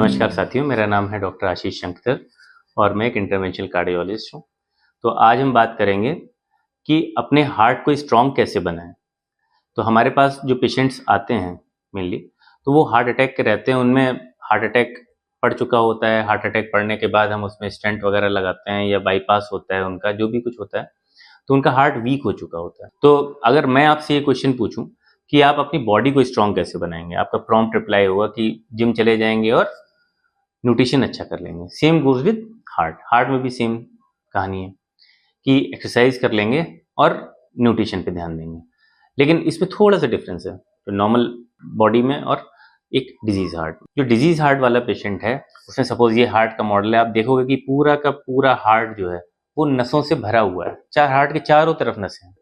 नमस्कार साथियों, मेरा नाम है डॉक्टर आशीष शंकर और मैं एक इंटरवेंशनल कार्डियोलॉजिस्ट हूँ। तो आज हम बात करेंगे कि अपने हार्ट को स्ट्रॉन्ग कैसे बनाएं। तो हमारे पास जो पेशेंट्स आते हैं मेनली, तो वो हार्ट अटैक के रहते हैं। उनमें हार्ट अटैक पड़ चुका होता है। हार्ट अटैक पड़ने के बाद हम उसमें स्टेंट वगैरह लगाते हैं या बाईपास होता है उनका, जो भी कुछ होता है, तो उनका हार्ट वीक हो चुका होता है। तो अगर मैं आपसे ये क्वेश्चन पूछूं कि आप अपनी बॉडी को स्ट्रॉन्ग कैसे बनाएंगे, आपका प्रॉम्प्ट रिप्लाई होगा कि जिम चले जाएंगे और न्यूट्रिशन अच्छा कर लेंगे। सेम गोज विद हार्ट में भी सेम कहानी है कि एक्सरसाइज कर लेंगे और न्यूट्रिशन पे ध्यान देंगे। लेकिन इसमें थोड़ा सा डिफरेंस है जो नॉर्मल बॉडी में और एक डिजीज हार्ट। जो डिजीज हार्ट वाला पेशेंट है, उसमें सपोज ये हार्ट का मॉडल है, आप देखोगे कि पूरा का पूरा हार्ट जो है वो नसों से भरा हुआ है। हार्ट के चारों तरफ नसें हैं।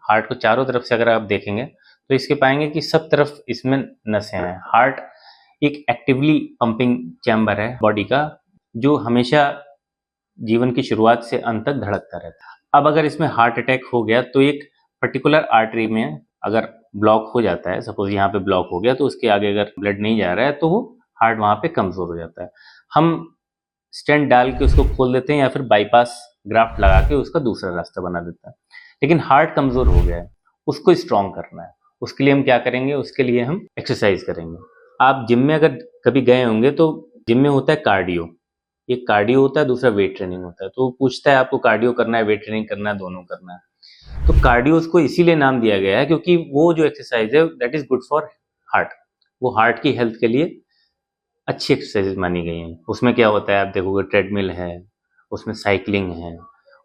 हार्ट को चारों तरफ से अगर आप देखेंगे तो इसके पाएंगे कि सब तरफ इसमें नसें हैं। हार्ट एक एक्टिवली पंपिंग चैम्बर है बॉडी का, जो हमेशा जीवन की शुरुआत से अंत तक धड़कता रहता है। अब अगर इसमें हार्ट अटैक हो गया तो एक पर्टिकुलर आर्टरी में अगर ब्लॉक हो जाता है, सपोज यहाँ पे ब्लॉक हो गया, तो उसके आगे अगर ब्लड नहीं जा रहा है तो वो हार्ट वहाँ पे कमजोर हो जाता है। हम स्टेंट डाल के उसको खोल देते हैं या फिर बाईपास ग्राफ्ट लगा के उसका दूसरा रास्ता बना देता है। लेकिन हार्ट कमजोर हो गया है, उसको स्ट्रॉन्ग करना है। उसके लिए हम क्या करेंगे? उसके लिए हम एक्सरसाइज करेंगे। आप जिम में अगर कभी गए होंगे तो जिम में होता है कार्डियो, एक कार्डियो होता है, दूसरा वेट ट्रेनिंग होता है। तो वो पूछता है आपको कार्डियो करना है, वेट ट्रेनिंग करना है, दोनों करना है। तो कार्डियो उसको इसीलिए नाम दिया गया है क्योंकि वो जो एक्सरसाइज है that is good for heart. वो हार्ट की हेल्थ के लिए अच्छी एक्सरसाइज मानी गई हैं। उसमें क्या होता है, आप देखोगे ट्रेडमिल है, उसमें साइकिलिंग है,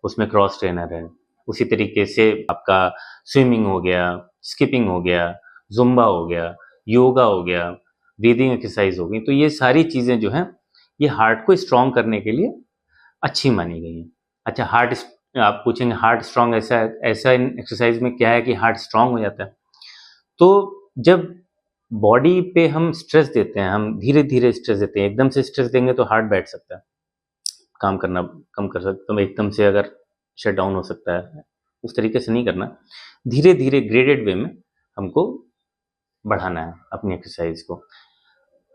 उसमें क्रॉस ट्रेनर है, उसी तरीके से आपका स्विमिंग हो गया, स्किपिंग हो गया, जुम्बा हो गया, योगा हो गया, ब्रीदिंग एक्सरसाइज हो गई। तो ये सारी चीज़ें जो हैं ये हार्ट को स्ट्रॉन्ग करने के लिए अच्छी मानी गई हैं। अच्छा, आप पूछेंगे हार्ट स्ट्रॉन्ग ऐसा ऐसा इन एक्सरसाइज में क्या है कि हार्ट स्ट्रॉन्ग हो जाता है? तो जब बॉडी पे हम स्ट्रेस देते हैं, हम धीरे धीरे स्ट्रेस देते हैं, एकदम से स्ट्रेस देंगे तो हार्ट बैठ सकता है, काम करना कम कर सकता है, एकदम से अगर शट डाउन हो सकता है। उस तरीके से नहीं करना, धीरे धीरे ग्रेडेड वे में हमको बढ़ाना है अपनी एक्सरसाइज को।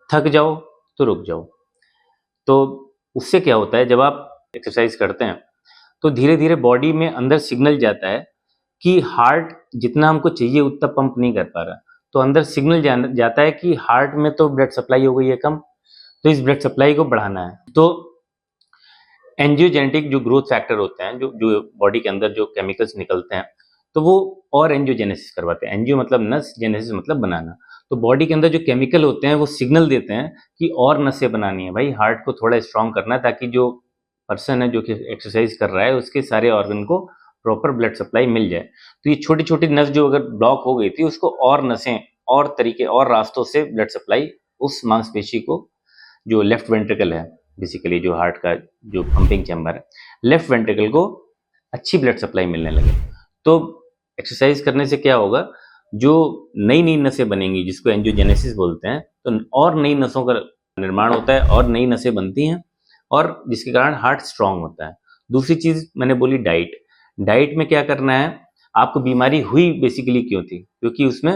थक जाओ तो रुक जाओ। तो उससे क्या होता है, जब आप एक्सरसाइज करते हैं तो धीरे धीरे बॉडी में अंदर सिग्नल जाता है कि हार्ट जितना हमको चाहिए उतना पंप नहीं कर पा रहा। तो अंदर सिग्नल जाता है कि हार्ट में तो ब्लड सप्लाई हो गई है कम, तो इस ब्लड सप्लाई को बढ़ाना है। तो एंजियोजेनेटिक जो ग्रोथ फैक्टर होते हैं, जो जो बॉडी के अंदर जो केमिकल्स निकलते हैं, तो वो और एंजियोजेनेसिस करवाते हैं। एंजियो मतलब नस, जेनेसिस मतलब बनाना। तो बॉडी के अंदर जो केमिकल होते हैं वो सिग्नल देते हैं कि और नसें बनानी है, भाई हार्ट को थोड़ा स्ट्रॉन्ग करना है, ताकि जो पर्सन है जो कि एक्सरसाइज कर रहा है उसके सारे ऑर्गन को प्रॉपर ब्लड सप्लाई मिल जाए। तो ये छोटी छोटी नस जो अगर ब्लॉक हो गई थी, उसको और नसें और तरीके और रास्तों से ब्लड सप्लाई उस मांसपेशी को, जो लेफ्ट वेंट्रिकल है बेसिकली, जो हार्ट का जो पंपिंग चैम्बर है, लेफ्ट वेंट्रिकल को अच्छी ब्लड सप्लाई मिलने लगे। तो एक्सरसाइज करने से क्या होगा, जो नई नई नसें बनेंगी जिसको एंजियोजेनेसिस बोलते हैं, तो और नई नसों का निर्माण होता है और नई नसें बनती हैं, और जिसके कारण हार्ट स्ट्रांग होता है। दूसरी चीज मैंने बोली डाइट। डाइट में क्या करना है, आपको बीमारी हुई बेसिकली क्यों थी? क्योंकि उसमें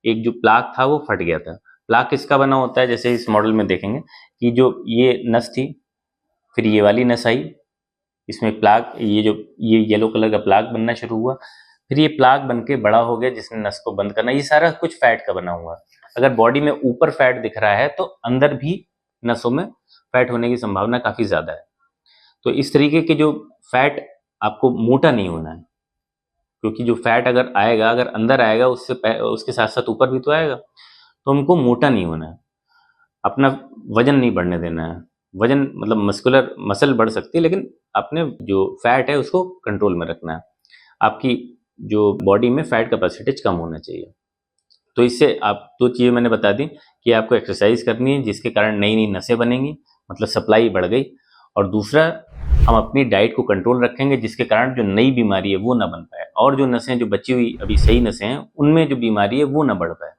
एक जो प्लाक था वो फट गया था। प्लाक किसका बना होता है? जैसे इस मॉडल में देखेंगे कि जो ये नस थी, फिर ये वाली नस आई, इसमें प्लाक, ये येलो कलर का प्लाक बनना शुरू हुआ, फिर ये प्लाक बन के बड़ा हो गया जिसने नस को बंद करना। ये सारा कुछ फैट का बना हुआ। अगर बॉडी में ऊपर फैट दिख रहा है तो अंदर भी नसों में फैट होने की संभावना काफी ज्यादा है। तो इस तरीके के जो फैट, आपको मोटा नहीं होना है, क्योंकि जो फैट अगर आएगा, अगर अंदर आएगा, उसके साथ साथ ऊपर भी तो आएगा। तो हमको मोटा नहीं होना है, अपना वजन नहीं बढ़ने देना है। वजन मतलब मसल बढ़ सकती है, लेकिन अपने जो फैट है उसको कंट्रोल में रखना है। आपकी जो बॉडी में फैट का परसेंटेज कम होना चाहिए। तो इससे आप दो चीज़ें मैंने बता दी कि आपको एक्सरसाइज करनी है जिसके कारण नई नई नसें बनेंगी, मतलब सप्लाई बढ़ गई, और दूसरा हम अपनी डाइट को कंट्रोल रखेंगे जिसके कारण जो नई बीमारी है वो ना बन पाए, और जो नसें जो बची हुई अभी सही नसें हैं उनमें जो बीमारी है वो ना बढ़ पाए।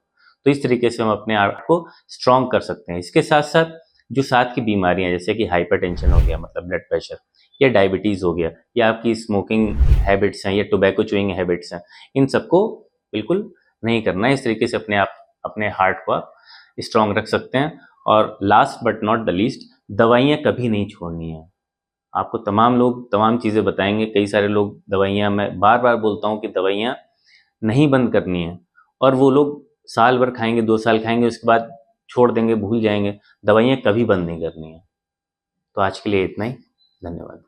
तो इस तरीके से हम अपने आप को स्ट्रॉन्ग कर सकते हैं। इसके साथ साथ जो साथ की बीमारियां, जैसे कि हाइपरटेंशन हो गया, मतलब ब्लड प्रेशर, या डायबिटीज़ हो गया, या आपकी स्मोकिंग हैबिट्स हैं या टोबैको च्यूइंग हैबिट्स हैं, इन सबको बिल्कुल नहीं करना है। इस तरीके से अपने हार्ट को आप स्ट्रॉन्ग रख सकते हैं। और last but not the least, दवाइयाँ कभी नहीं छोड़नी है। आपको तमाम लोग तमाम चीज़ें बताएंगे, कई सारे लोग दवाइयाँ, मैं बार बार बोलता हूँ कि दवाइयाँ नहीं बंद करनी है, और वो लोग साल भर खाएंगे, 2 साल खाएंगे, उसके बाद छोड़ देंगे, भूल जाएंगे। दवाइयाँ कभी बंद नहीं करनी है। तो आज के लिए इतना ही, धन्यवाद।